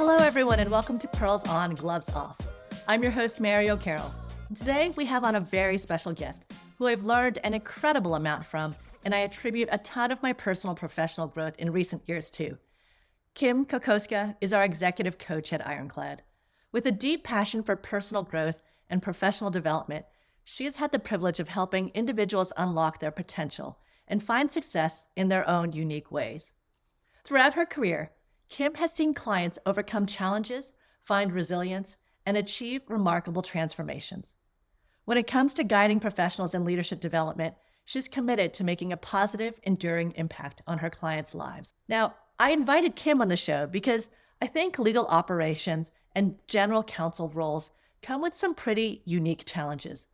Hello, everyone, and welcome to Pearls On, Gloves Off. I'm your host, Mary O'Carroll. Today, we have on a very special guest who I've learned an incredible amount from, and I attribute a ton of my personal professional growth in recent years to. Kim Kokoska is our executive coach at Ironclad. With a deep passion for personal growth and professional development, she has had the privilege of helping individuals unlock their potential and find success in their own unique ways. Throughout her career, Kim has seen clients overcome challenges, find resilience, and achieve remarkable transformations. When it comes to guiding professionals in leadership development, she's committed to making a positive, enduring impact on her clients' lives. Now, I invited Kim on the show because I think legal operations and general counsel roles come with some pretty unique challenges,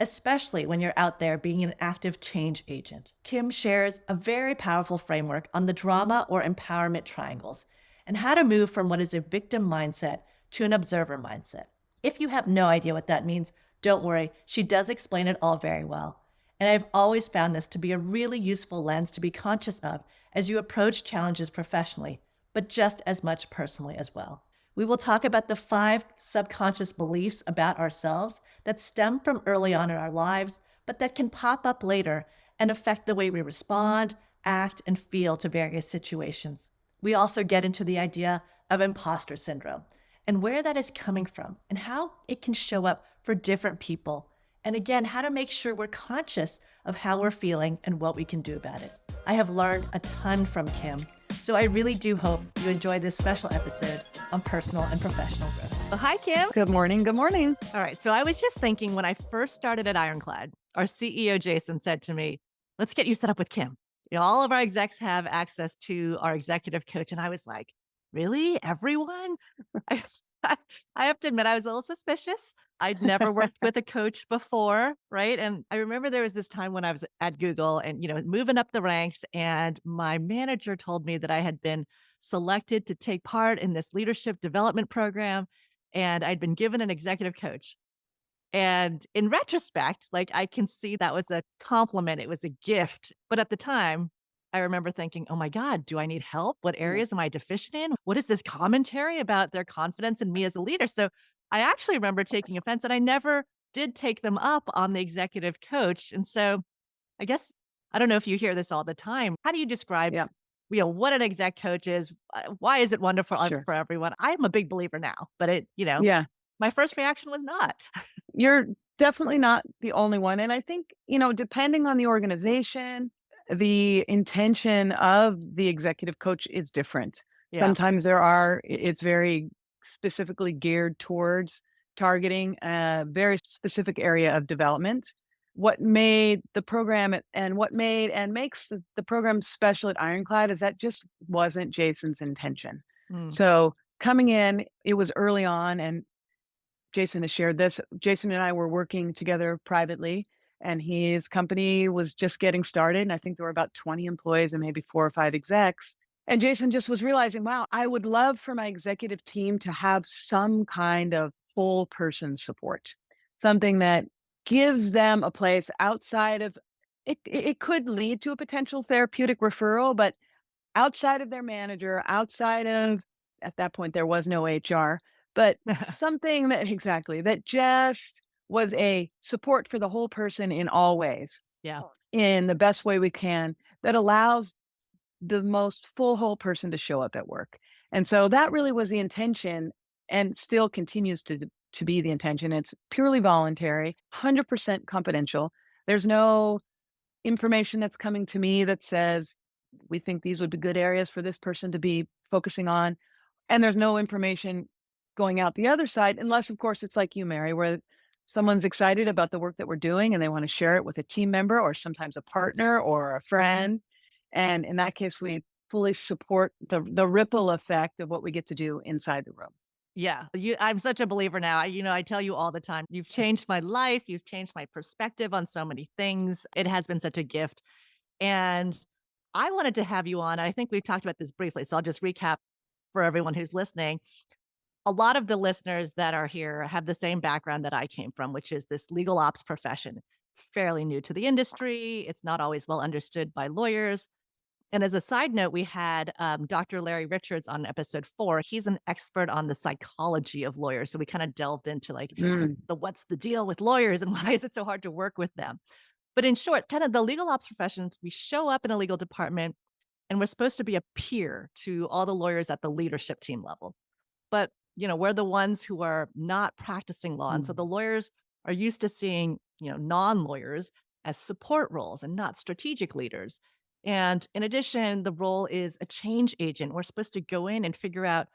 especially when you're out there being an active change agent. Kim shares a very powerful framework on the drama or empowerment triangles and how to move from what is a victim mindset to an observer mindset. If you have no idea what that means, don't worry, she does explain it all very well. And I've always found this to be a really useful lens to be conscious of as you approach challenges professionally, but just as much personally as well. We will talk about the 5 subconscious beliefs about ourselves that stem from early on in our lives, but that can pop up later and affect the way we respond, act, and feel to various situations. We also get into the idea of impostor syndrome and where that is coming from and how it can show up for different people. And again, how to make sure we're conscious of how we're feeling and what we can do about it. I have learned a ton from Kim, so I really do hope you enjoy this special episode on personal and professional growth. Well, hi, Kim. Good morning. Good morning. All right. So I was just thinking when I first started at Ironclad, our CEO, Jason, said to me, let's get you set up with Kim. All of our execs have access to our executive coach. And I was like, really? Everyone? I, I have to admit, I was a little suspicious. I'd never worked with a coach before, right? And I remember there was this time when I was at Google and, moving up the ranks, and my manager told me that I had been selected to take part in this leadership development program, and I'd been given an executive coach. And in retrospect, I can see that was a compliment. It was a gift. But at the time, I remember thinking, oh my God, do I need help? What Yeah. areas am I deficient in? What is this commentary about their confidence in me as a leader? So I actually remember taking offense, and I never did take them up on the executive coach. And so I guess, I don't know if you hear this all the time. How do you describe, Yeah. what an exec coach is? Why is it wonderful Sure. for everyone? I'm a big believer now, but Yeah. my first reaction was not. You're definitely not the only one. And I think, depending on the organization, the intention of the executive coach is different. Yeah. Sometimes it's very specifically geared towards targeting a very specific area of development. What made the program and what made and makes the program special at Ironclad is that just wasn't Jason's intention. Mm. So coming in, it was early on, and Jason has shared this. Jason and I were working together privately, and his company was just getting started. And I think there were about 20 employees and maybe 4 or 5 execs. And Jason just was realizing, wow, I would love for my executive team to have some kind of whole person support, something that gives them a place outside of it. It could lead to a potential therapeutic referral, but outside of their manager, outside of, at that point, there was no HR, but something that just was a support for the whole person in all ways, Yeah. in the best way we can, that allows the most full whole person to show up at work. And so that really was the intention, and still continues to be the intention. It's purely voluntary, 100% confidential. There's no information that's coming to me that says, we think these would be good areas for this person to be focusing on. And there's no information going out the other side, unless, of course, it's like you, Mary, where someone's excited about the work that we're doing and they want to share it with a team member or sometimes a partner or a friend. And in that case, we fully support the ripple effect of what we get to do inside the room. Yeah. I'm such a believer now. I tell you all the time, you've changed my life. You've changed my perspective on so many things. It has been such a gift. And I wanted to have you on. I think we've talked about this briefly, so I'll just recap for everyone who's listening. A lot of the listeners that are here have the same background that I came from, which is this legal ops profession. It's fairly new to the industry. It's not always well understood by lawyers. And as a side note, we had Dr. Larry Richards on episode 4. He's an expert on the psychology of lawyers. So we kind of delved into like Mm, the what's the deal with lawyers and why is it so hard to work with them. But in short, kind of the legal ops professions, we show up in a legal department and we're supposed to be a peer to all the lawyers at the leadership team level. But, we're the ones who are not practicing law. And so the mm, lawyers are used to seeing, non-lawyers as support roles and not strategic leaders. And in addition, the role is a change agent. We're supposed to go in and figure out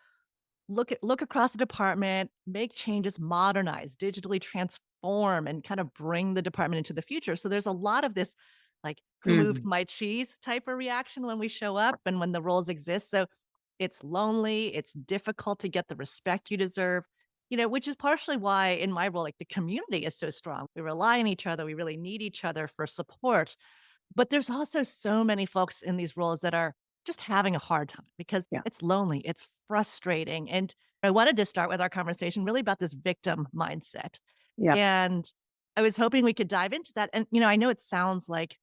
look across the department, make changes, modernize, digitally transform, and kind of bring the department into the future. So there's a lot of this, like, who moved mhm. my cheese type of reaction when we show up and when the roles exist. So it's lonely, it's difficult to get the respect you deserve, which is partially why in my role, like the community is so strong. We rely on each other, we really need each other for support. But there's also so many folks in these roles that are just having a hard time because Yeah, it's lonely, it's frustrating. And I wanted to start with our conversation really about this victim mindset. yeah. And I was hoping we could dive into that. And, I know it sounds like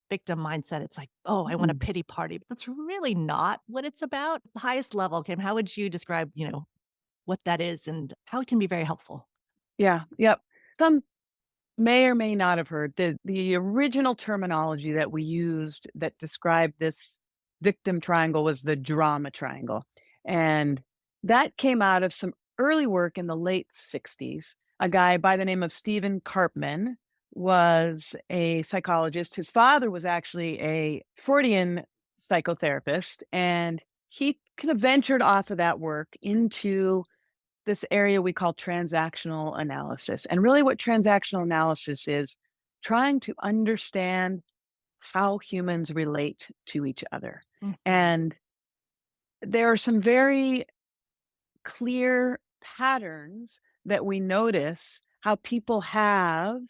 victim mindset. It's like, oh, I want a Mm. pity party. But that's really not what it's about. The highest level, Kim, how would you describe, what that is and how it can be very helpful? Yeah, yep. Some may or may not have heard the original terminology that we used that described this victim triangle was the drama triangle. And that came out of some early work in the late 60s. A guy by the name of Stephen Karpman was a psychologist. His father was actually a Freudian psychotherapist, and he kind of ventured off of that work into this area we call transactional analysis. And really, what transactional analysis is trying to understand how humans relate to each other. Mhm. And there are some very clear patterns that we notice how people have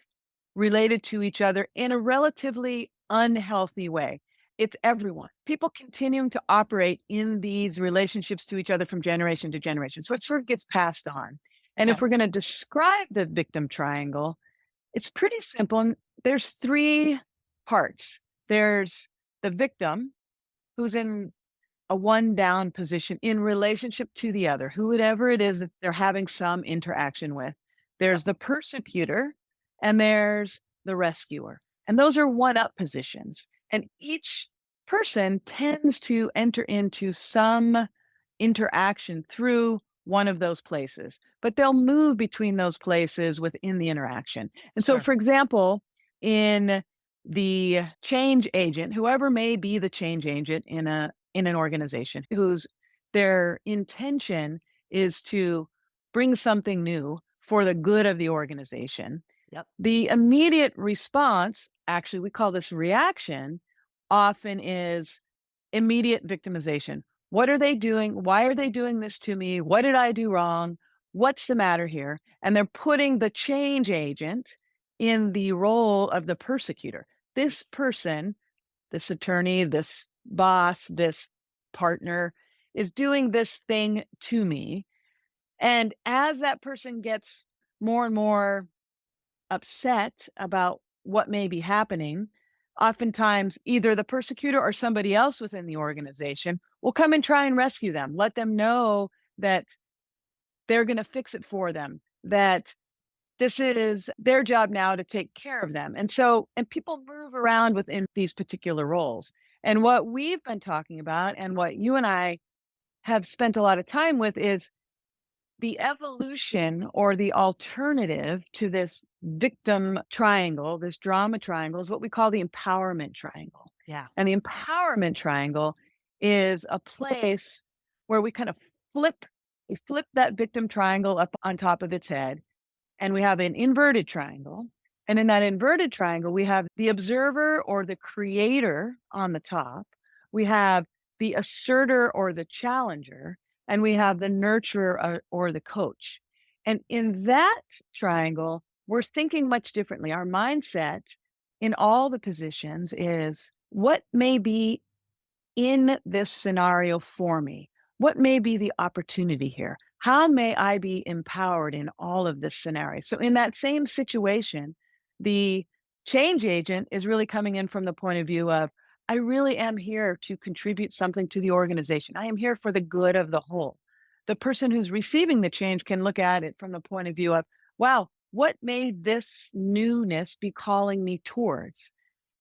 related to each other in a relatively unhealthy way. It's everyone. People continuing to operate in these relationships to each other from generation to generation. So it sort of gets passed on. And Okay. if we're going to describe the victim triangle, it's pretty simple. And there's three parts. There's the victim who's in a one down position in relationship to the other, whoever it is that they're having some interaction with. Yep. There's the persecutor and there's the rescuer. And those are one up positions. And each person tends to enter into some interaction through one of those places, but they'll move between those places within the interaction. And so, Sure. for example, in the change agent, whoever may be the change agent in an organization whose their intention is to bring something new for the good of the organization. Yep. The immediate response, actually, we call this reaction, often is immediate victimization. What are they doing? Why are they doing this to me? What did I do wrong? What's the matter here? And they're putting the change agent in the role of the persecutor. This person, this attorney, this boss, this partner is doing this thing to me. And as that person gets more and more upset about what may be happening, oftentimes either the persecutor or somebody else within the organization will come and try and rescue them, let them know that they're going to fix it for them, that this is their job now to take care of them. And so, and people move around within these particular roles. And what we've been talking about and what you and I have spent a lot of time with is the evolution or the alternative to this victim triangle, this drama triangle, is what we call the empowerment triangle. Yeah. And the empowerment triangle is a place where we kind of flip, we flip that victim triangle up on top of its head, and we have an inverted triangle. And in that inverted triangle, we have the observer or the creator on the top. We have the asserter or the challenger, and we have the nurturer or the coach. And in that triangle, we're thinking much differently. Our mindset in all the positions is what may be in this scenario for me? What may be the opportunity here? How may I be empowered in all of this scenario? So, in that same situation, the change agent is really coming in from the point of view of, I really am here to contribute something to the organization. I am here for the good of the whole. The person who's receiving the change can look at it from the point of view of, wow, what made this newness be calling me towards?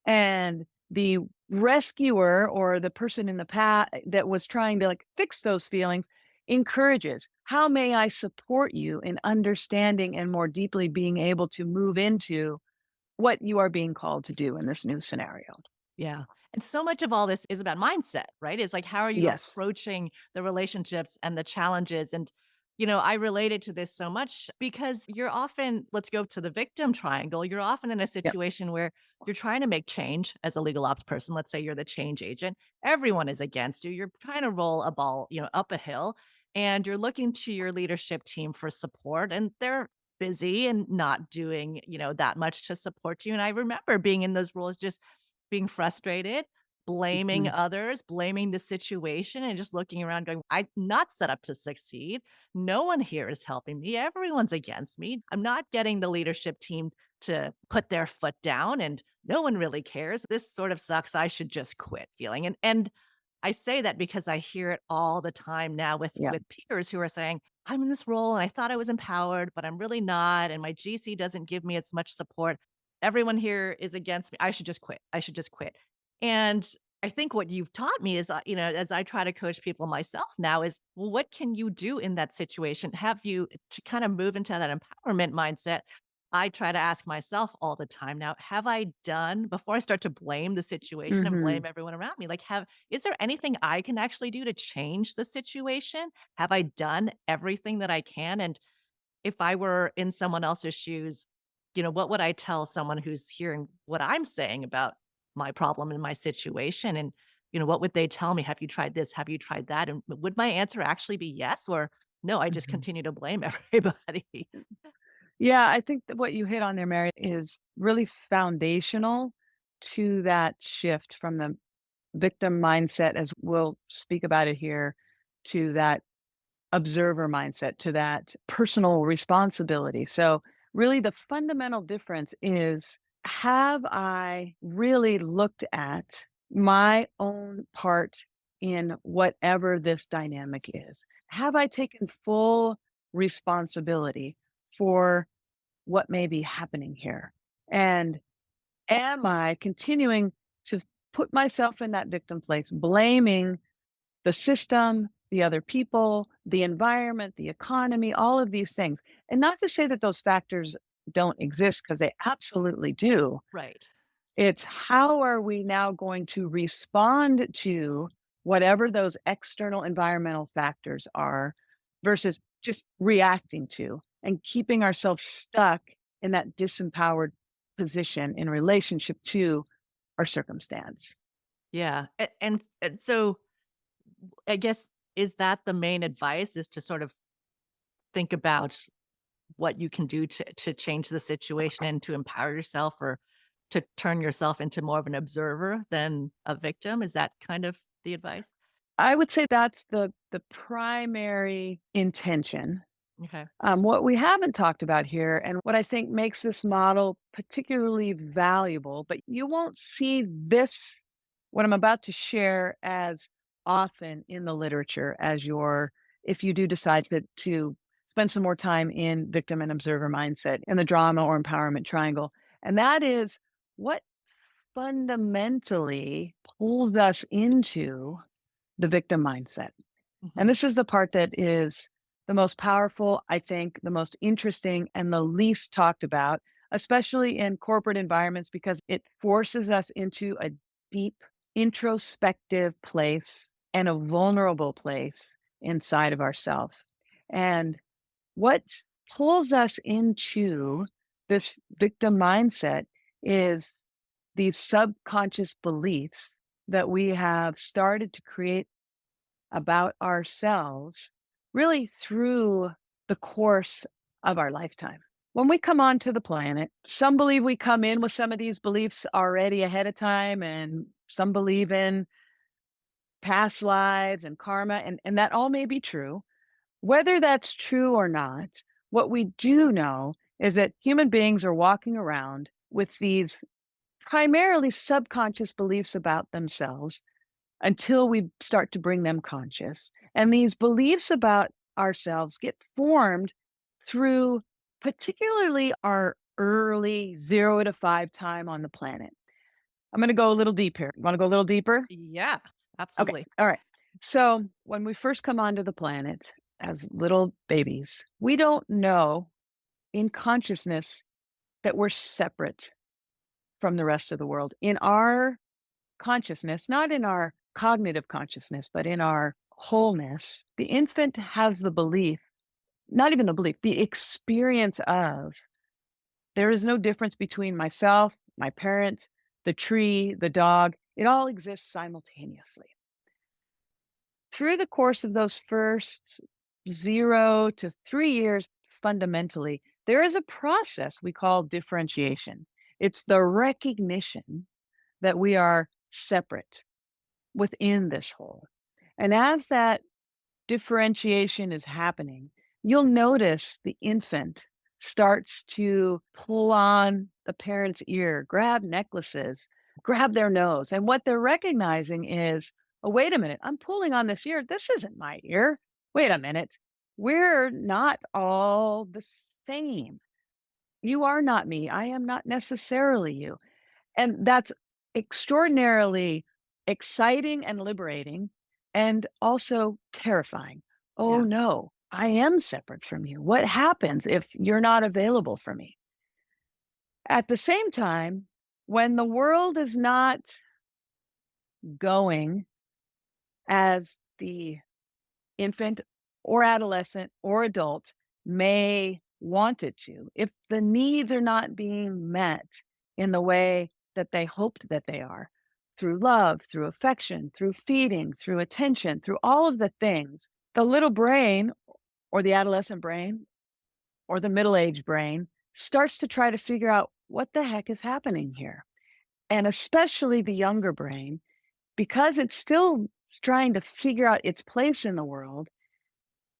And the rescuer or the person in the past that was trying to like fix those feelings encourages, how may I support you in understanding and more deeply being able to move into what you are being called to do in this new scenario? Yeah. And so much of all this is about mindset, right? It's like, how are you Yes. approaching the relationships and the challenges? And, I related to this so much because you're often, let's go to the victim triangle. You're often in a Yep. situation where you're trying to make change as a legal ops person. Let's say you're the change agent. Everyone is against you. You're trying to roll a ball, up a hill, and you're looking to your leadership team for support, and they're busy and not doing, that much to support you. And I remember being in those roles, just being frustrated, blaming Mhm. others, blaming the situation, and just looking around going, "I'm not set up to succeed. No one here is helping me. Everyone's against me. I'm not getting the leadership team to put their foot down, and no one really cares. This sort of sucks. I should just quit," feeling. And I say that because I hear it all the time now with Yeah. peers who are saying, "I'm in this role and I thought I was empowered, but I'm really not, and my GC doesn't give me as much support. Everyone here is against me. I should just quit. I should just quit." And I think what you've taught me is, as I try to coach people myself now is, well, what can you do in that situation? Have you to kind of move into that empowerment mindset? I try to ask myself all the time now, have I done before I start to blame the situation and blame Mhm. everyone around me? Like, is there anything I can actually do to change the situation? Have I done everything that I can? And if I were in someone else's shoes, what would I tell someone who's hearing what I'm saying about my problem and my situation? And, what would they tell me? Have you tried this? Have you tried that? And would my answer actually be yes? Or no, I just Mhm. continue to blame everybody? Yeah, I think that what you hit on there, Mary, is really foundational to that shift from the victim mindset, as we'll speak about it here, to that observer mindset, to that personal responsibility. So, really, the fundamental difference is, have I really looked at my own part in whatever this dynamic is? Have I taken full responsibility for what may be happening here? And am I continuing to put myself in that victim place, blaming the system, the other people, the environment, the economy, all of these things? And not to say that those factors don't exist, because they absolutely do. Right. It's how are we now going to respond to whatever those external environmental factors are versus just reacting to and keeping ourselves stuck in that disempowered position in relationship to our circumstance. Yeah. And so I guess, is that the main advice, is to sort of think about what you can do to change the situation and to empower yourself, or to turn yourself into more of an observer than a victim? Is that kind of the advice? I would say that's the primary intention. Okay. What we haven't talked about here, and what I think makes this model particularly valuable, but you won't see this, what I'm about to share, as often in the literature as if you do decide to spend some more time in victim and observer mindset in the drama or empowerment triangle. And that is what fundamentally pulls us into the victim mindset. And Mhm. this is the part that is the most powerful, I think, the most interesting, and the least talked about, especially in corporate environments, because it forces us into a deep introspective place and a vulnerable place inside of ourselves. And what pulls us into this victim mindset is these subconscious beliefs that we have started to create about ourselves, really through the course of our lifetime. When we come onto the planet, some believe we come in with some of these beliefs already ahead of time, and some believe in past lives and karma, and that all may be true. Whether that's true or not, what we do know is that human beings are walking around with these primarily subconscious beliefs about themselves until we start to bring them conscious. And these beliefs about ourselves get formed through particularly our early 0 to 5 time on the planet. I'm going to go a little deep here. Want to go a little deeper? Yeah, Okay. absolutely. All right. So when we first come onto the planet as little babies, we don't know in consciousness that we're separate from the rest of the world. In our consciousness, not in our cognitive consciousness, but in our wholeness, the infant has the belief, not even the belief, the experience of there is no difference between myself, my parent, the tree, the dog. It all exists simultaneously. Through the course of those first 0 to 3 years, fundamentally, there is a process we call differentiation. It's the recognition that we are separate within this whole. And as that differentiation is happening, you'll notice the infant starts to pull on the parent's ear, grab necklaces, grab their nose. And what they're recognizing is, oh, wait a minute, I'm pulling on this ear. This isn't my ear. Wait a minute. We're not all the same. You are not me. I am not necessarily you. And that's extraordinarily exciting and liberating and also terrifying. Oh, Yeah. no, I am separate from you. What happens if you're not available for me? At the same time, when the world is not going as the infant or adolescent or adult may want it to, if the needs are not being met in the way that they hoped that they are, through love, through affection, through feeding, through attention, through all of the things, the little brain or the adolescent brain or the middle aged brain starts to try to figure out what the heck is happening here. And especially the younger brain, because it's still trying to figure out its place in the world,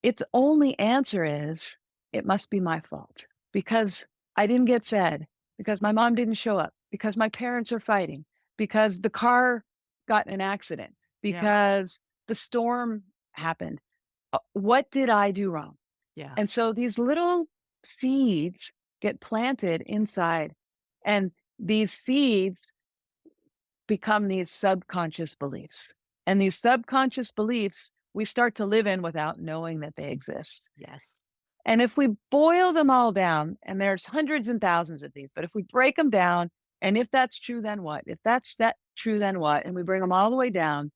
its only answer is, "It must be my fault because I didn't get fed, because my mom didn't show up, because my parents are fighting, because the car got in an accident, Yeah. because the storm happened. What did I do wrong?" Yeah. And so these little seeds get planted inside, and these seeds become these subconscious beliefs. And these subconscious beliefs we start to live in without knowing that they exist. Yes. And if we boil them all down, and there's hundreds and thousands of these, but if we break them down, and if that's true, then what? If that's that true, then what? And we bring them all the way down,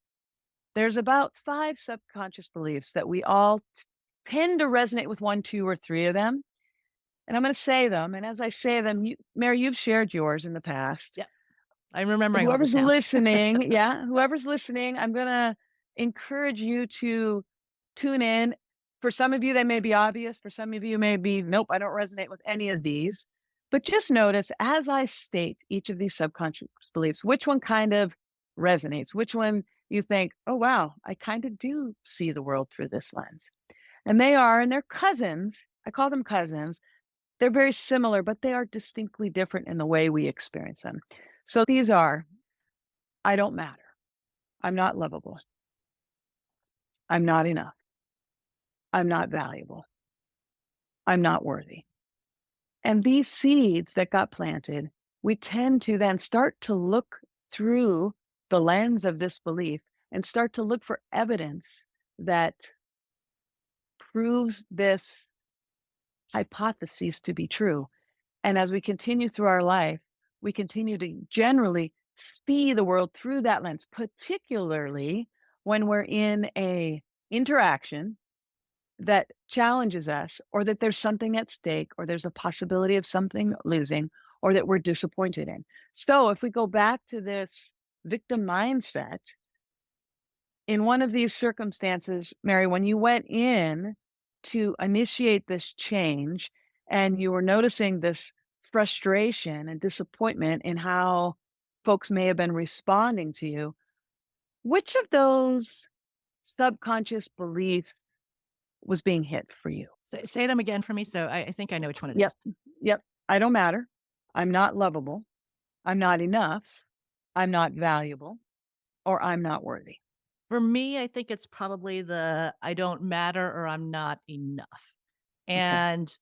there's about 5 subconscious beliefs that we all tend to resonate with 1, 2, or 3 of them. And I'm going to say them. And as I say them, Mary, you've shared yours in the past. Yeah. I'm remembering all this Whoever's now. listening, yeah, whoever's listening, I'm gonna encourage you to tune in. For some of you, they may be obvious. For some of you, may be, nope, I don't resonate with any of these. But just notice as I state each of these subconscious beliefs, which one kind of resonates, which one you think, oh, wow, I kind of do see the world through this lens. And they're cousins. I call them cousins. They're very similar, but they are distinctly different in the way we experience them. So these are I don't matter. I'm not lovable. I'm not enough. I'm not valuable. I'm not worthy. And these seeds that got planted, we tend to then start to look through the lens of this belief and start to look for evidence that proves this hypothesis to be true. And as we continue through our life, we continue to generally see the world through that lens, particularly when we're in a interaction that challenges us or that there's something at stake or there's a possibility of something losing or that we're disappointed in. So if we go back to this victim mindset, in one of these circumstances, Mary, when you went in to initiate this change and you were noticing this frustration and disappointment in how folks may have been responding to you, which of those subconscious beliefs was being hit for you? Say them again for me. So I think I know which one it Yep. is. Yep. I don't matter. I'm not lovable. I'm not enough, I'm not valuable, or I'm not worthy. For me, I think it's probably the I don't matter or I'm not enough. Okay. And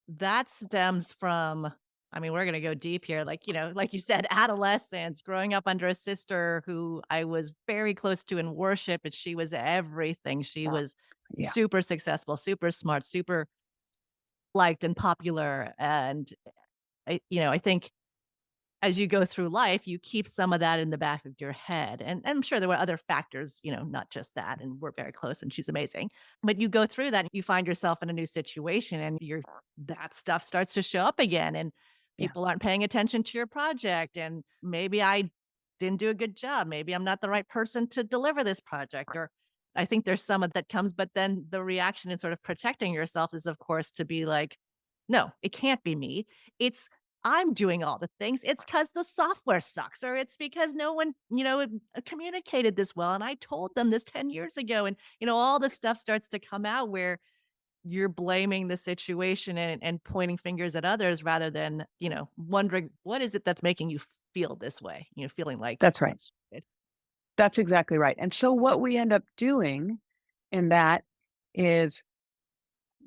that stems from, I mean, we're gonna go deep here, like, like you said, adolescence, growing up under a sister who I was very close to in worship, and she was everything. She Yeah. was Yeah. super successful, super smart, super liked and popular. And I think as you go through life, you keep some of that in the back of your head. And I'm sure there were other factors, not just that. And we're very close and she's amazing. But you go through that, you find yourself in a new situation and that stuff starts to show up again. And Yeah. people aren't paying attention to your project. And maybe I didn't do a good job. Maybe I'm not the right person to deliver this project. Or I think there's some of that comes, but then the reaction in sort of protecting yourself is, of course, to be like, no, it can't be me. It's I'm doing all the things. It's because the software sucks, or it's because no one, communicated this well. And I told them this 10 years ago. And, all this stuff starts to come out where you're blaming the situation and pointing fingers at others rather than, wondering what is it that's making you feel this way, feeling like That's right. frustrated. That's exactly right. And so what we end up doing in that is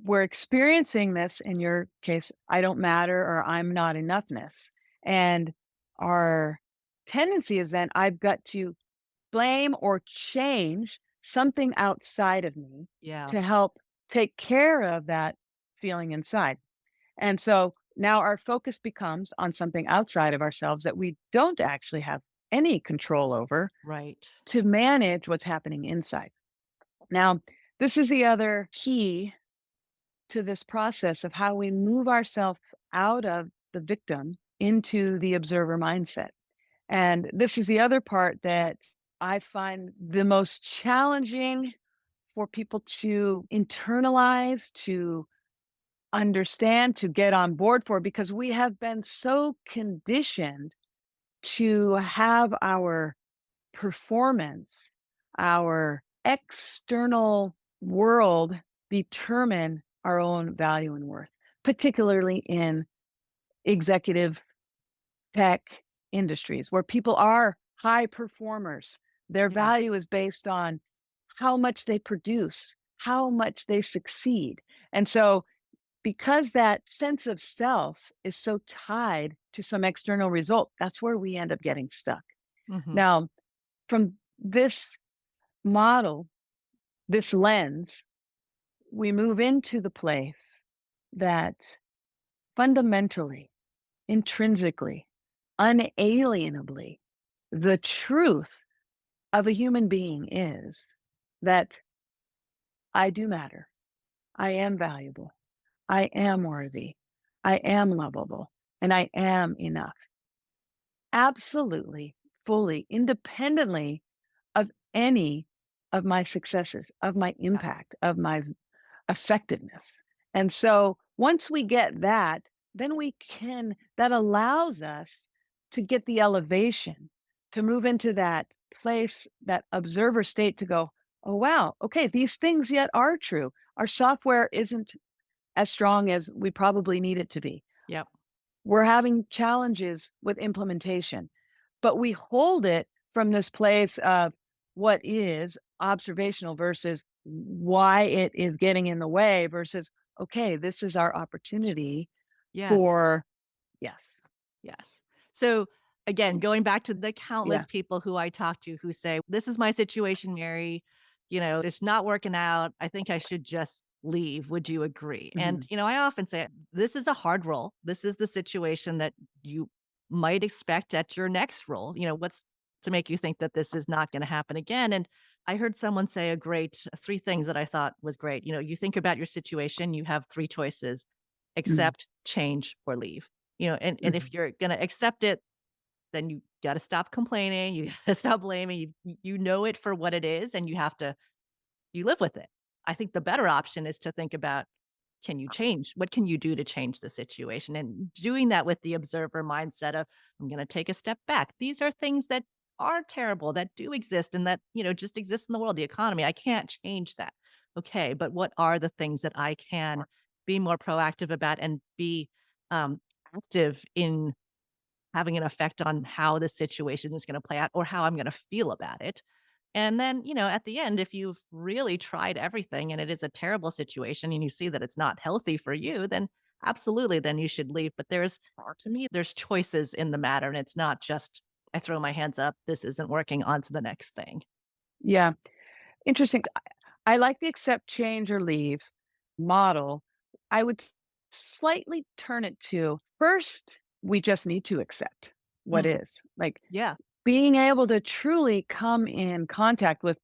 we're experiencing this, in your case, I don't matter or I'm not enoughness. And our tendency is then I've got to blame or change something outside of me Yeah. to help take care of that feeling inside. And so now our focus becomes on something outside of ourselves that we don't actually have any control over Right. to manage what's happening inside. Now, this is the other key to this process of how we move ourselves out of the victim into the observer mindset. And this is the other part that I find the most challenging for people to internalize, to understand, to get on board for, because we have been so conditioned to have our performance, our external world determine our own value and worth, particularly in executive tech industries where people are high performers. Their Yeah. value is based on how much they produce, how much they succeed. And so, because that sense of self is so tied to some external result, that's where we end up getting stuck. Hmm. Now, from this model, this lens, we move into the place that fundamentally, intrinsically, unalienably, the truth of a human being is that I do matter. I am valuable. I am worthy. I am lovable. And I am enough. Absolutely, fully, independently of any of my successes, of my Yeah. impact, of my effectiveness. And so once we get that, then that allows us to get the elevation, to move into that place, that observer state to go, oh, wow, okay, these things yet are true. Our software isn't as strong as we probably need it to be. Yep. We're having challenges with implementation, but we hold it from this place of what is observational versus why it is getting in the way versus, okay, this is our opportunity Yes. for, yes. Yes. So again, going back to the Yeah. countless people who I talk to who say, "This is my situation, Mary. It's not working out. I think I should just leave. Would you agree?" And, Mhm. I often say, this is a hard role. This is the situation that you might expect at your next role. What's to make you think that this is not going to happen again? And I heard someone say a great three things that I thought was great. You think about your situation, you have three choices: Mhm. accept, change, or leave. And if Mhm. you're gonna accept it, then you gotta stop complaining, you gotta stop blaming, you know it for what it is, and you live with it. I think the better option is to think about, can you change? What can you do to change the situation? And doing that with the observer mindset of, I'm gonna take a step back. These are things that are terrible, that do exist and that, just exist in the world, the economy. I can't change that. Okay, but what are the things that I can be more proactive about and be active in having an effect on how the situation is going to play out or how I'm going to feel about it. And then, at the end, if you've really tried everything and it is a terrible situation and you see that it's not healthy for you, then absolutely, then you should leave. But to me, there's choices in the matter. And it's not just, I throw my hands up, this isn't working, on to the next thing. Yeah. Interesting. I like the accept, change, or leave model. I would slightly turn it to first, we just need to accept what Mm, is. Like yeah. being able to truly come in contact with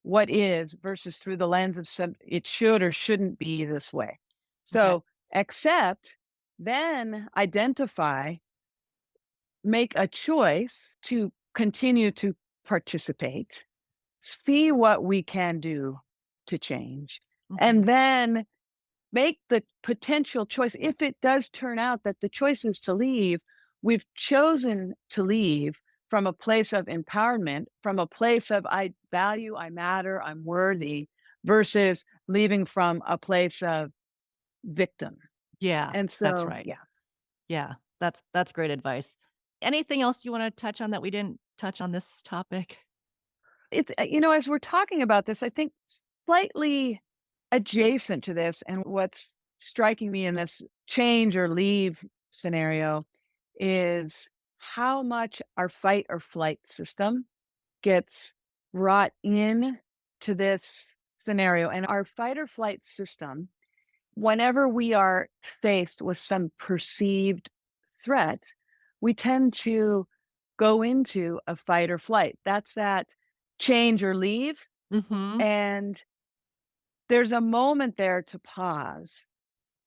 what is versus through the lens of some it should or shouldn't be this way. Okay. So accept, then identify, make a choice to continue to participate, see what we can do to change, Hmm. and then make the potential choice. If it does turn out that the choice is to leave, we've chosen to leave from a place of empowerment, from a place of I value, I matter, I'm worthy, versus leaving from a place of victim. Yeah, And that's so, right. yeah, Yeah, that's great advice. Anything else you want to touch on that we didn't touch on this topic? as we're talking about this, I think slightly adjacent to this, and what's striking me in this change or leave scenario is how much our fight or flight system gets brought in to this scenario. And our fight or flight system, whenever we are faced with some perceived threat, we tend to go into a fight or flight. That's that change or leave. Mhm. And there's a moment there to pause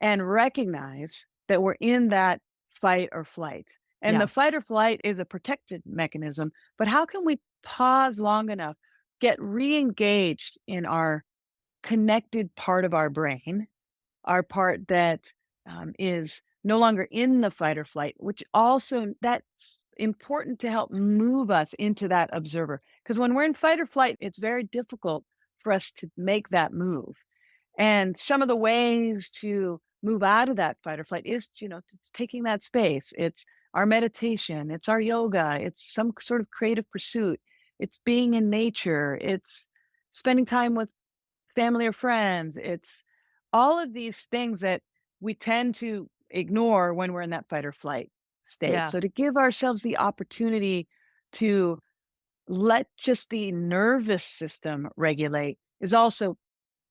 and recognize that we're in that fight or flight. And the Yeah. fight or flight is a protected mechanism, but how can we pause long enough, get re-engaged in our connected part of our brain, our part that is no longer in the fight or flight, which also that's important to help move us into that observer. Because when we're in fight or flight, it's very difficult for us to make that move. And some of the ways to move out of that fight or flight is, it's taking that space. It's our meditation, it's our yoga, it's some sort of creative pursuit, it's being in nature, it's spending time with family or friends. It's all of these things that we tend to ignore when we're in that fight or flight state. Yeah. So to give ourselves the opportunity to let just the nervous system regulate is also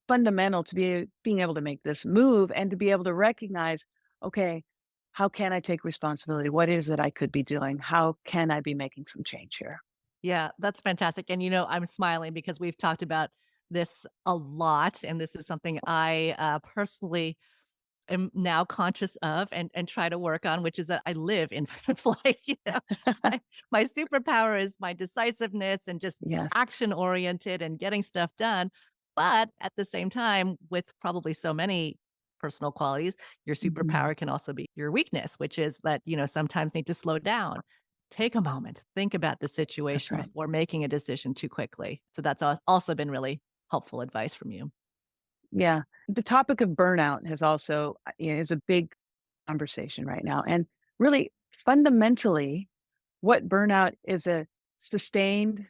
fundamental to being able to make this move and to be able to recognize, okay, how can I take responsibility? What is it I could be doing? How can I be making some change here? Yeah, that's fantastic, and, I'm smiling because we've talked about this a lot, and this is something I, personally am now conscious of and try to work on, which is that I live in fight or flight, My my superpower is my decisiveness and just Yes. action oriented and getting stuff done. But at the same time, with probably so many personal qualities, your Mhm. superpower can also be your weakness, which is that, sometimes need to slow down. Take a moment, think about the That's situation right. before making a decision too quickly. So that's also been really helpful advice from you. Yeah. The topic of burnout has also is a big conversation right now. And really fundamentally, what burnout is a sustained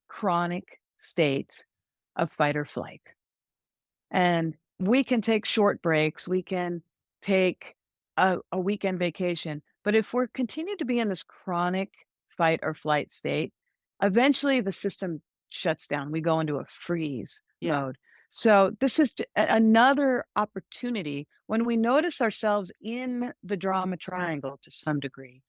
chronic state of fight or flight. And we can take short breaks, we can take a weekend vacation. But if we're continuing to be in this chronic fight or flight state, eventually the system shuts down. We go into a freeze Yeah. mode. So this is another opportunity when we notice ourselves in the drama triangle to some degree.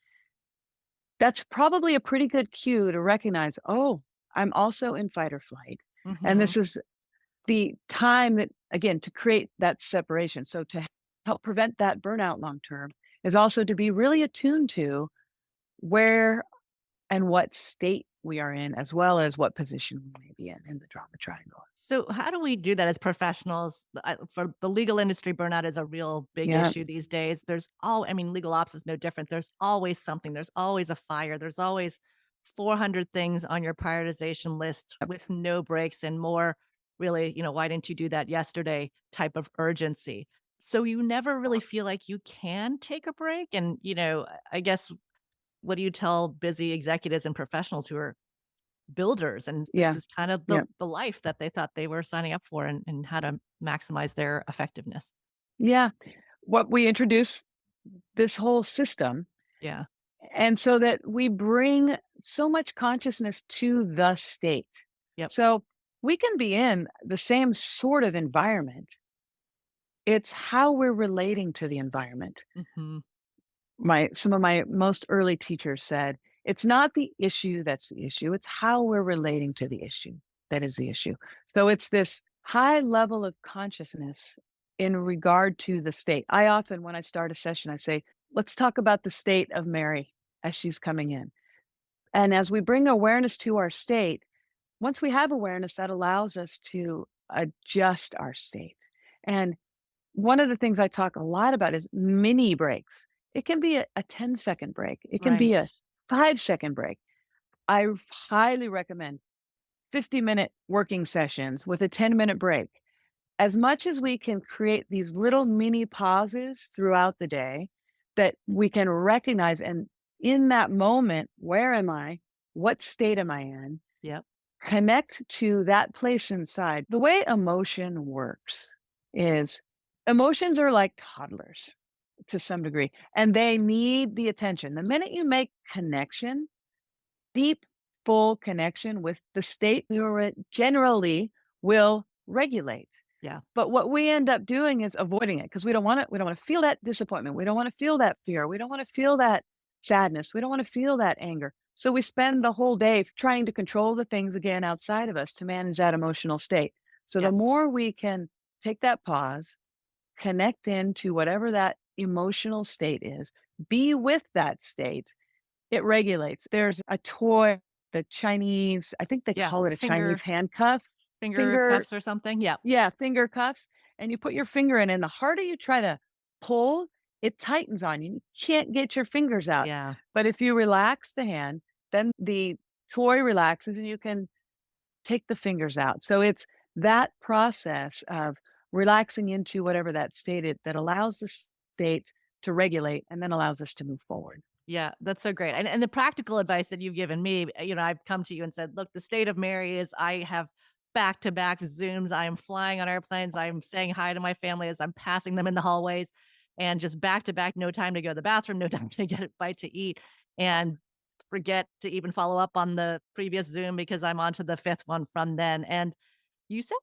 That's probably a pretty good cue to recognize, oh, I'm also in fight or flight. And Mhm. this is the time that, again, to create that separation. So to help prevent that burnout long term is also to be really attuned to where and what state we are in, as well as what position we may be in the drama triangle. So, how do we do that as professionals? For the legal industry, burnout is a real big Yeah, issue these days. Legal ops is no different. There's always something, there's always a fire, there's always 400 things on your prioritization list with no breaks and more really, why didn't you do that yesterday type of urgency. So, you never really feel like you can take a break. And, I guess what do you tell busy executives and professionals who are builders, and this Yeah. is kind of Yeah. the life that they thought they were signing up for, and how to maximize their effectiveness. Yeah. What we introduce this whole system, Yeah. and so that we bring so much consciousness to the state. Yep. So we can be in the same sort of environment. It's how we're relating to the environment. Mhm. My Some of my most early teachers said, it's not the issue that's the issue, it's how we're relating to the issue that is the issue. So it's this high level of consciousness in regard to the state. I often, when I start a session, I say, let's talk about the state of Mary as she's coming in. And as we bring awareness to our state, once we have awareness, that allows us to adjust our state. And one of the things I talk a lot about is mini breaks. It can be a 10-second break. It can be Right. a 5-second break. I highly recommend 50-minute working sessions with a 10-minute break. As much as we can create these little mini pauses throughout the day that we can recognize, and in that moment, where am I? What state am I in? Yep. Connect to that place inside. The way emotion works is emotions are like toddlers to some degree, and they need the attention. The minute you make connection, deep, full connection with the state, you're generally will regulate. Yeah. But what we end up doing is avoiding it because we don't want to feel that disappointment. We don't want to feel that fear. We don't want to feel that sadness. We don't want to feel that anger. So we spend the whole day trying to control the things again outside of us to manage that emotional state. So the Yep. more we can take that pause, connect into whatever that emotional state is, be with that state, it regulates. There's a toy, the Chinese, I think they Yeah. call it a Chinese handcuff, Finger finger, cuffs or something. Yep. yeah, finger cuffs, and you put your finger in, and the harder you try to pull, it tightens on you. You can't get your fingers out. Yeah. But if you relax the hand, then the toy relaxes and you can take the fingers out. So it's that process of relaxing into whatever that state is that allows the state to regulate and then allows us to move forward. Yeah, that's so great. And the practical advice that you've given me, I've come to you and said, "Look, the state of Mary is I have back-to-back Zooms. I am flying on airplanes. I'm saying hi to my family as I'm passing them in the hallways, and just back to back, no time to go to the bathroom, no time to get a bite to eat, and forget to even follow up on the previous Zoom because I'm on to the 5th one from then." And you said,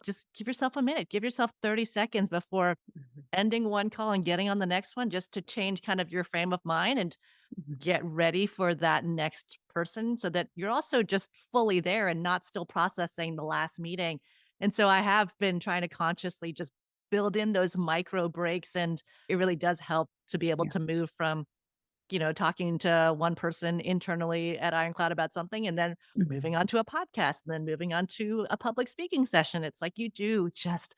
just give yourself a minute, give yourself 30 seconds before Mhm, ending one call and getting on the next one, just to change kind of your frame of mind and mhm. get ready for that next person so that you're also just fully there and not still processing the last meeting. And so I have been trying to consciously just build in those micro breaks, and it really does help to be able Yeah. to move from, talking to one person internally at Ironclad about something and then moving Mhm. on to a podcast and then moving on to a public speaking session. It's like you do just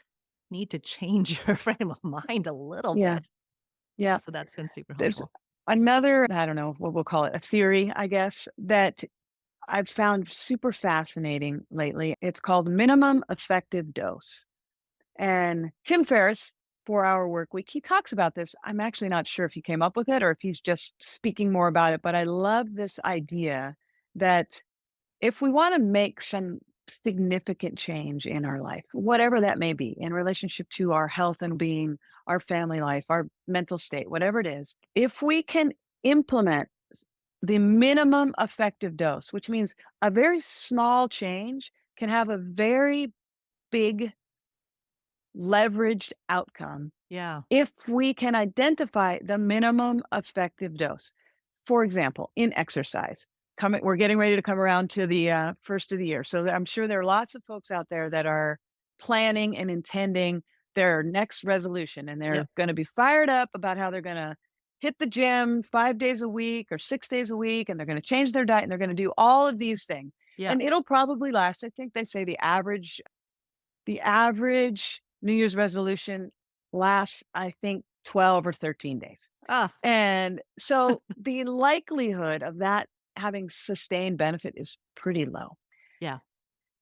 need to change your frame of mind a little Yeah. bit. Yeah. So that's been super There's helpful. another, I don't know what we'll call it, a theory, I guess, that I've found super fascinating lately. It's called minimum effective dose. And Tim Ferriss, 4 Hour Work Week, he talks about this. I'm actually not sure if he came up with it or if he's just speaking more about it, but I love this idea that if we want to make some significant change in our life, whatever that may be, in relationship to our health and being, our family life, our mental state, whatever it is, if we can implement the minimum effective dose, which means a very small change can have a very big leveraged outcome Yeah. if we can identify the minimum effective dose. For example, in exercise, we're getting ready to come around to the first of the year. So I'm sure there are lots of folks out there that are planning and intending their next resolution, and they're Yep. going to be fired up about how they're going to hit the gym 5 days a week or 6 days a week, and they're going to change their diet and they're going to do all of these things. Yep. And it'll probably last. I think they say the average New Year's resolution lasts, I think, 12 or 13 days. Ah, And so the likelihood of that having sustained benefit is pretty low. yeah.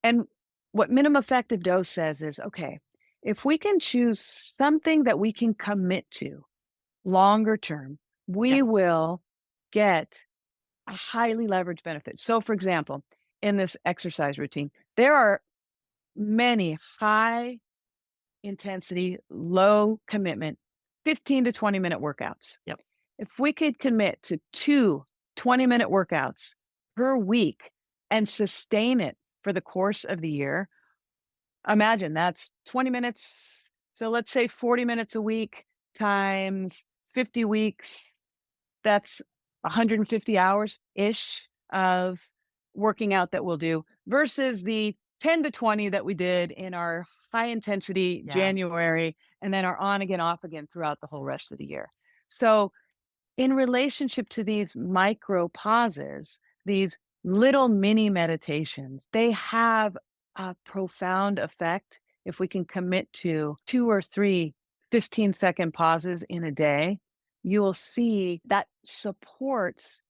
And what minimum effective dose says is, okay, if we can choose something that we can commit to longer term, Yeah. we will get a highly leveraged benefit. So, for example, in this exercise routine, there are many high intensity, low commitment, 15 to 20-minute workouts. Yep. If we could commit to 2 20-minute workouts per week and sustain it for the course of the year, imagine that's 20 minutes. So let's say 40 minutes a week times 50 weeks. That's 150 hours ish of working out that we'll do versus the 10 to 20 that we did in our high intensity Yeah. January and then our on again, off again throughout the whole rest of the year. So, in relationship to these micro pauses, these little mini meditations, they have a profound effect if we can commit to 2 or 3 15-second pauses in a day. You will see that supports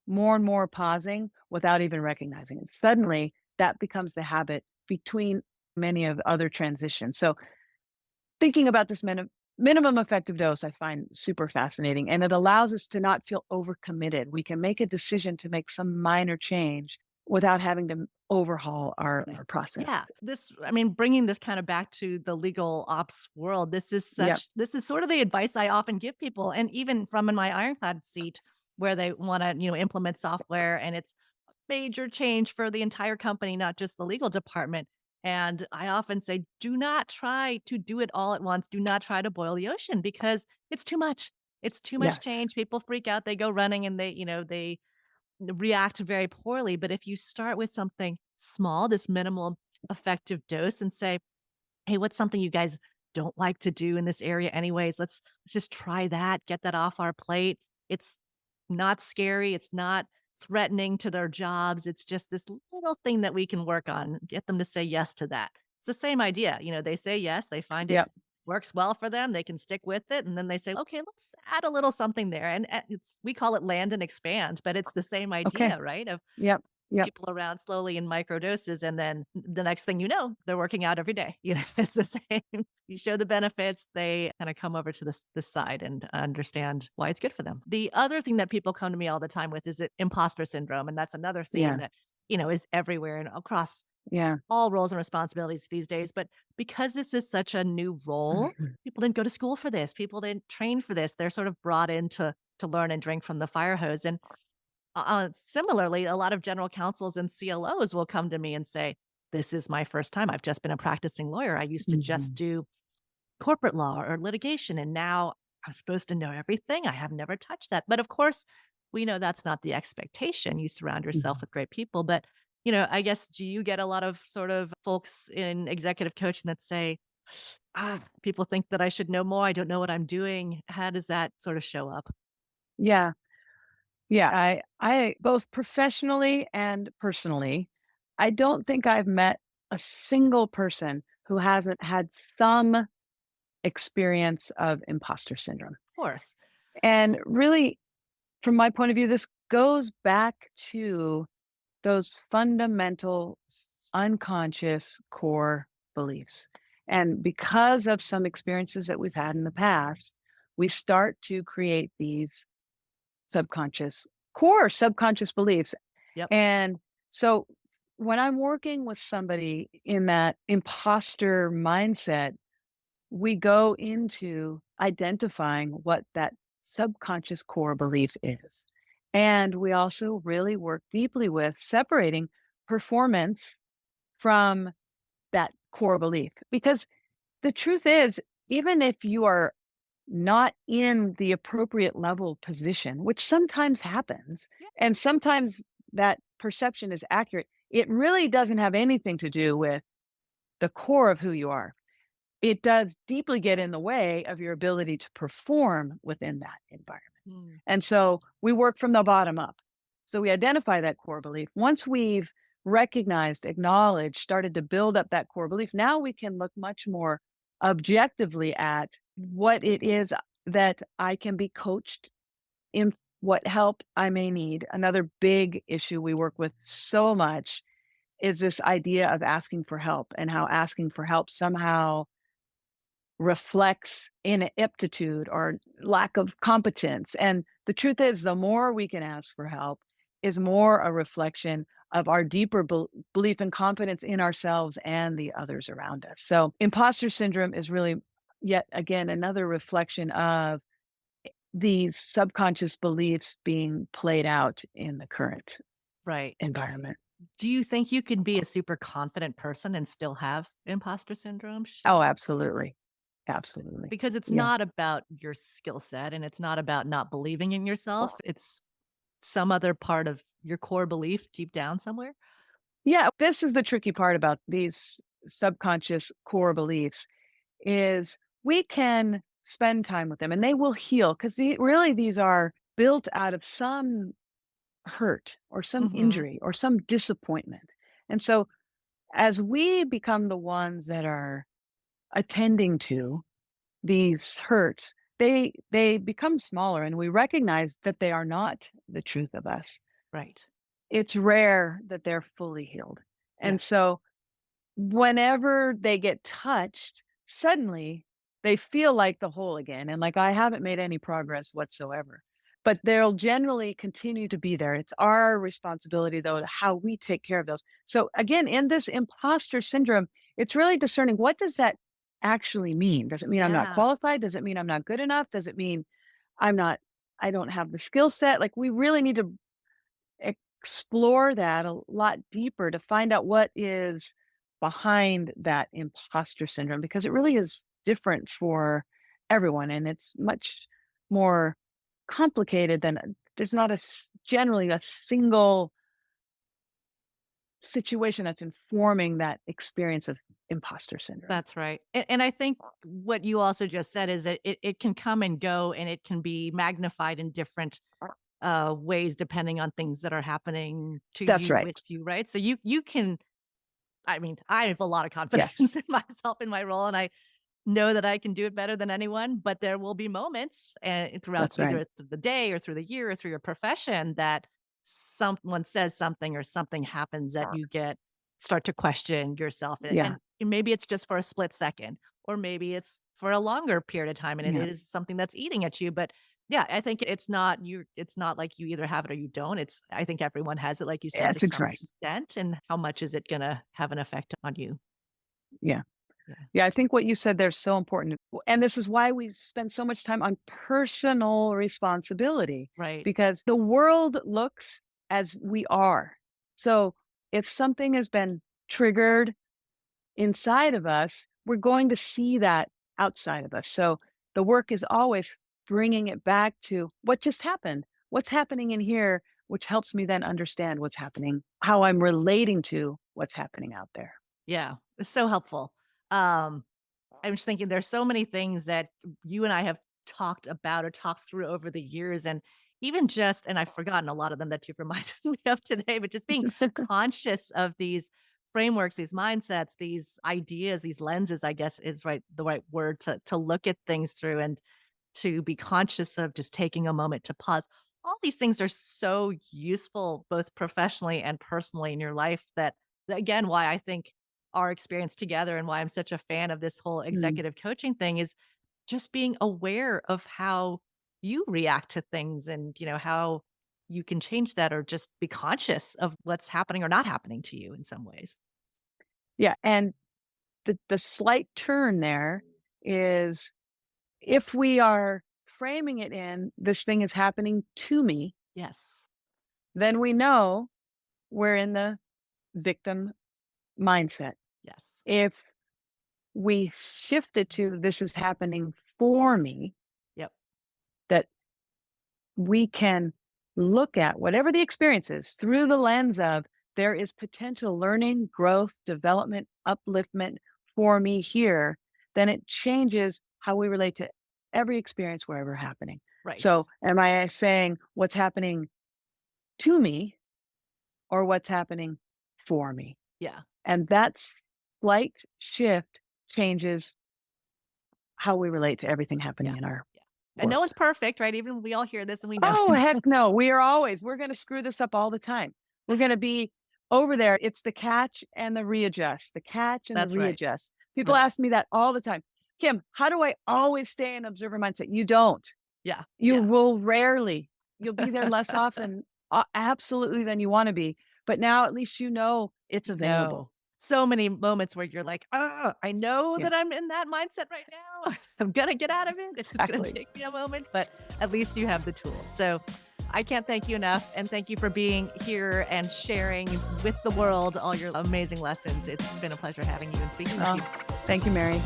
more and more pausing without even recognizing it. Suddenly, that becomes the habit between many of the other transitions. So, thinking about this minimum effective dose, I find super fascinating, and it allows us to not feel overcommitted. We can make a decision to make some minor change without having to overhaul our process. Yeah, I mean, bringing this kind of back to the legal ops world, Yep. this is sort of the advice I often give people. And even from in my ironclad seat where they want to, implement software and it's major change for the entire company, not just the legal department. And I often say, do not try to do it all at once. Do not try to boil the ocean because it's too much. It's too much Yes. change. People freak out. They go running and they react very poorly. But if you start with something small, this minimal effective dose, and say, hey, what's something you guys don't like to do in this area anyways? Let's just try that, get that off our plate. It's not scary, it's not threatening to their jobs. It's just this little thing that we can work on, get them to say yes to that. It's the same idea. They say yes, they find it Yep. works well for them, they can stick with it, and then they say, "Okay, let's add a little something there." And we call it land and expand, but it's the same Okay. idea, right? Of Yep. Yep. people around slowly in micro doses, and then the next thing you know, they're working out every day. It's the same. You show the benefits, they kind of come over to this side and understand why it's good for them. The other thing that people come to me all the time with is it imposter syndrome, and that's another theme Yeah. that is everywhere and across Yeah. all roles and responsibilities these days. But because this is such a new role, Mhm. people didn't go to school for this. People didn't train for this. They're sort of brought in to learn and drink from the fire hose. And similarly, a lot of general counsels and CLOs will come to me and say, "This is my first time. I've just been a practicing lawyer. I used to just Mhm. do corporate law or litigation, and now I'm supposed to know everything. I have never touched that." But of course, we know that's not the expectation. You surround yourself Mhm. with great people. But, I guess, do you get a lot of sort of folks in executive coaching that say, people think that I should know more. I don't know what I'm doing. How does that sort of show up? Yeah. Yeah, I both professionally and personally, I don't think I've met a single person who hasn't had some experience of imposter syndrome. Of course. And really, from my point of view, this goes back to those fundamental unconscious core beliefs. And because of some experiences that we've had in the past, we start to create these subconscious core subconscious beliefs. Yep. And so when I'm working with somebody in that imposter mindset, we go into identifying what that subconscious core belief is. And we also really work deeply with separating performance from that core belief. Because the truth is, even if you are not in the appropriate level position, which sometimes happens, Yeah. and sometimes that perception is accurate, it really doesn't have anything to do with the core of who you are. It does deeply get in the way of your ability to perform within that environment. Mm. And so we work from the bottom up. So we identify that core belief. Once we've recognized, acknowledged, started to build up that core belief, now we can look much more objectively at what it is that I can be coached in, what help I may need. Another big issue we work with so much is this idea of asking for help and how asking for help somehow reflects ineptitude or lack of competence. And the truth is, the more we can ask for help, is more a reflection of our deeper belief and confidence in ourselves and the others around us. So, imposter syndrome is really, yet again, another reflection of these subconscious beliefs being played out in the current Right. environment. Do you think you can be a super confident person and still have imposter syndrome? Oh, absolutely. Absolutely. Because it's Yeah. not about your skill set and it's not about not believing in yourself. It's some other part of your core belief deep down somewhere. Yeah. This is the tricky part about these subconscious core beliefs is we can spend time with them and they will heal because really these are built out of some hurt or some Mhm. injury or some disappointment. And so as we become the ones that are attending to these hurts, they become smaller and we recognize that they are not the truth of us. Right. It's rare that they're fully healed. Yeah. And so whenever they get touched, suddenly they feel like the whole again and like I haven't made any progress whatsoever. But they'll generally continue to be there. It's our responsibility, though, to how we take care of those. So, again, in this imposter syndrome, it's really discerning what does that actually mean? Does it mean I'm not Yeah. qualified? Does it mean I'm not good enough? Does it mean I'm not, I don't have the skill set? Like, we really need to explore that a lot deeper to find out what is behind that imposter syndrome because it really is different for everyone and it's much more complicated than there's not generally a single situation that's informing that experience of imposter syndrome. That's right. And I think what you also just said is that it can come and go and it can be magnified in different ways depending on things that are happening to That's you right. with you, right? So you can I mean, I have a lot of Yes, confidence in myself in my role and I know that I can do it better than anyone, but there will be moments throughout that's right. either through the day or through the year or through your profession that someone says something or something happens that you get start to question yourself. Yeah, And maybe it's just for a split second, or maybe it's for a longer period of time and it yeah, is something that's eating at you. But yeah, I think it's not like you either have it or you don't. It's I think everyone has it, like you said, to that's some right. extent. And how much is it gonna have an effect on you? Yeah. Yeah. Yeah, I think what you said there is so important. And this is why we spend so much time on personal responsibility Right. because the world looks as we are. So if something has been triggered inside of us, we're going to see that outside of us. So the work is always bringing it back to what just happened, what's happening in here, which helps me then understand what's happening, how I'm relating to what's happening out there. Yeah. It's so helpful. Um, I'm just thinking there's so many things that you and I have talked about or talked through over the years, and even just and I've forgotten a lot of them that you've reminded me of today, but just being conscious of these frameworks, these mindsets, these ideas, these lenses, I guess is the right word to look at things through and to be conscious of just taking a moment to pause. All these things are so useful both professionally and personally in your life that again why I think our experience together and why I'm such a fan of this whole Mm. executive coaching thing is just being aware of how you react to things and how you can change that or just be conscious of what's happening or not happening to you in some ways. Yeah. And the slight turn there is if we are framing it in this thing is happening to me, Yes. then we know we're in the victim mindset. Yes. If we shift it to this is happening for me, Yep. that we can look at whatever the experience is through the lens of there is potential learning, growth, development, upliftment for me here, then it changes how we relate to every experience wherever happening. Right. So, am I saying what's happening to me or what's happening for me? Yeah. And that slight shift changes how we relate to everything Yeah. happening in our Yeah. And no world. one's perfect, right? Even we all hear this and we know Oh, it. heck no. We're going to screw this up all the time. We're going to be over there. It's the catch and the readjust, the catch and the That's right. readjust. People Right. ask me that all the time. Kim, how do I always stay in observer mindset? You don't. Yeah. You Yeah. will rarely. You'll be there less often absolutely than you want to be. But now at least it's No. available. So many moments where you're like, I know Yeah, that I'm in that mindset right now. I'm gonna get out of it. It's gonna exactly. take me a moment, but at least you have the tools. So I can't thank you enough. And thank you for being here and sharing with the world all your amazing lessons. It's been a pleasure having you and speaking with Uh, you. Thank you, Mary.